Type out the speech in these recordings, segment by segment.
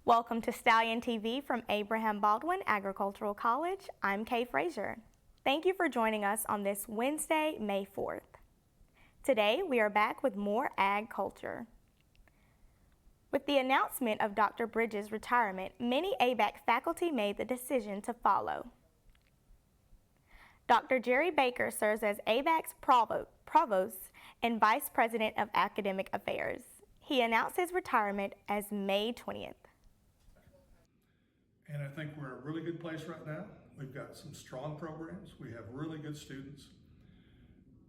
Welcome to Stallion TV from Abraham Baldwin Agricultural College. I'm Kay Frazier. Thank you for joining us on this Wednesday, May 4th. Today, we are back with more ag culture. With the announcement of Dr. Bridges' retirement, many ABAC faculty made the decision to follow. Dr. Jerry Baker serves as ABAC's provost and vice president of academic affairs. He announced his retirement as May 20th. And I think we're in a really good place right now. We've got some strong programs. We have really good students.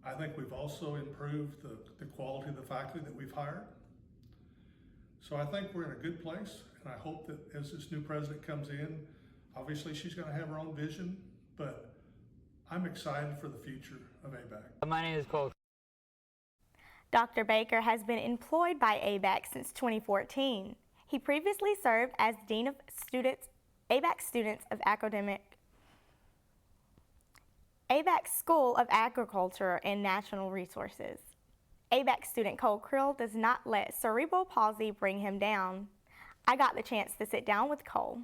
I think we've also improved the quality of the faculty that we've hired. So I think we're in a good place, and I hope that as this new president comes in, obviously she's going to have her own vision, but I'm excited for the future of ABAC. My name is Cole. Dr. Baker has been employed by ABAC since 2014. He previously served as Dean of ABAC Students of ABAC School of Agriculture and Natural Resources. ABAC student Cole Krill does not let cerebral palsy bring him down. I got the chance to sit down with Cole.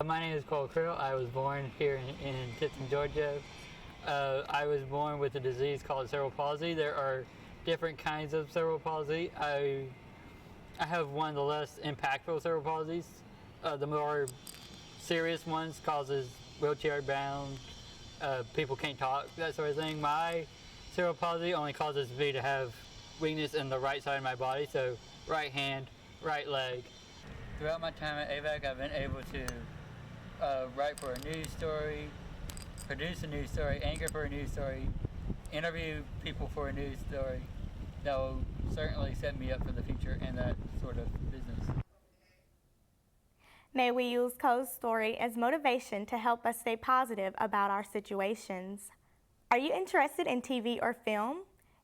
My name is Cole Krill. I was born here in Tipton, Georgia. I was born with a disease called cerebral palsy. There are different kinds of cerebral palsy. I have one of the less impactful cerebral palsies. The more serious ones causes wheelchair bound, people can't talk, that sort of thing. My cerebral palsy only causes me to have weakness in the right side of my body, so right hand, right leg. Throughout my time at ABAC, I've been able to write for a news story, produce a news story, anchor for a news story, interview people for a news story. That will certainly set me up for the future in that sort of business. May we use Cole's story as motivation to help us stay positive about our situations. Are you interested in TV or film?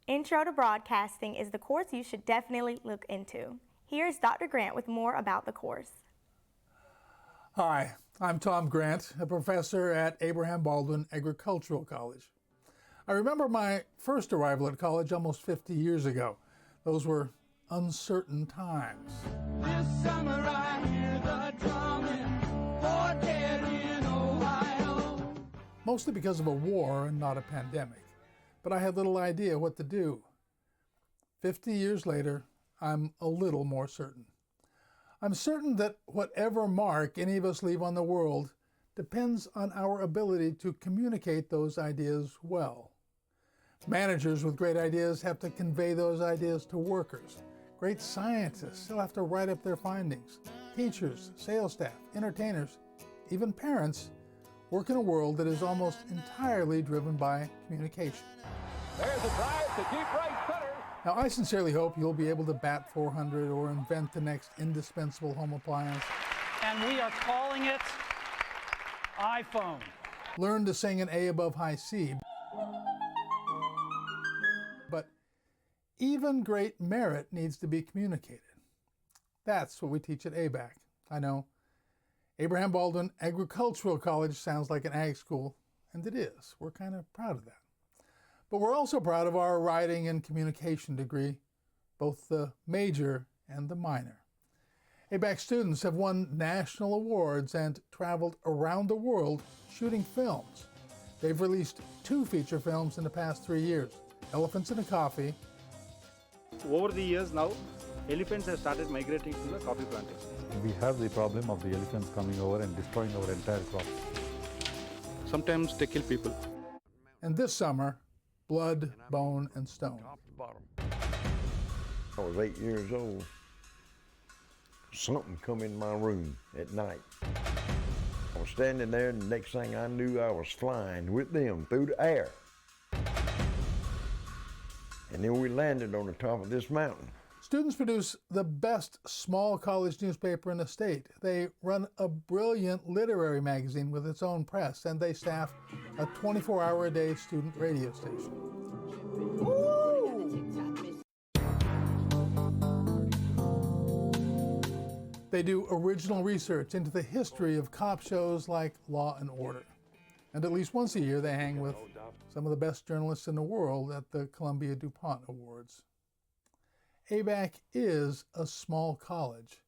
Intro to Broadcasting is the course you should definitely look into. Here's Dr. Grant with more about the course. Hi, I'm Tom Grant, a professor at Abraham Baldwin Agricultural College. I remember my first arrival at college almost 50 years ago. Those were uncertain times. This summer I hear the drumming, forget in Ohio. Mostly because of a war and not a pandemic. But I had little idea what to do. 50 years later, I'm a little more certain. I'm certain that whatever mark any of us leave on the world depends on our ability to communicate those ideas well. Managers with great ideas have to convey those ideas to workers. Great scientists still have to write up their findings. Teachers, sales staff, entertainers, even parents work in a world that is almost entirely driven by communication. There's a drive to deep right center. Now, I sincerely hope you'll be able to bat 400 or invent the next indispensable home appliance. And we are calling it iPhone. Learn to sing an A above high C. But even great merit needs to be communicated. That's what we teach at ABAC. I know Abraham Baldwin Agricultural College sounds like an ag school, and it is. We're kind of proud of that. But we're also proud of our writing and communication degree, both the major and the minor. ABAC students have won national awards and traveled around the world shooting films. They've released 2 feature films in the past 3 years, Elephants in a Coffee. Over the years now, elephants have started migrating to the coffee plantations. We have the problem of the elephants coming over and destroying our entire crop. Sometimes they kill people. And this summer, Blood, Bone, and Stone. I was 8 years old. Something come in my room at night. I was standing there, and the next thing I knew, I was flying with them through the air. And then we landed on the top of this mountain. Students produce the best small college newspaper in the state. They run a brilliant literary magazine with its own press, and they staff a 24-hour-a-day student radio station. They do original research into the history of cop shows like Law and Order. And at least once a year, they hang with some of the best journalists in the world at the Columbia DuPont Awards. ABAC is a small college,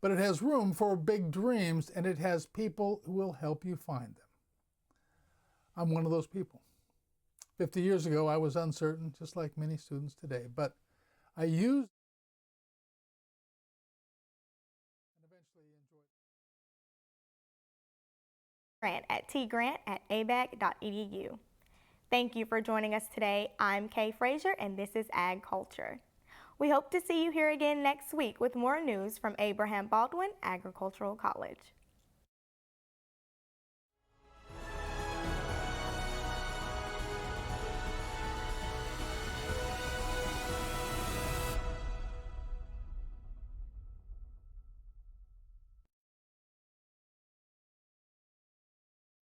but it has room for big dreams, and it has people who will help you find them. I'm one of those people. 50 years ago, I was uncertain, just like many students today, but I used and eventually enjoyed Grant at tgrant@abac.edu. Thank you for joining us today. I'm Kay Frazier, and this is Ag Culture. We hope to see you here again next week with more news from Abraham Baldwin Agricultural College.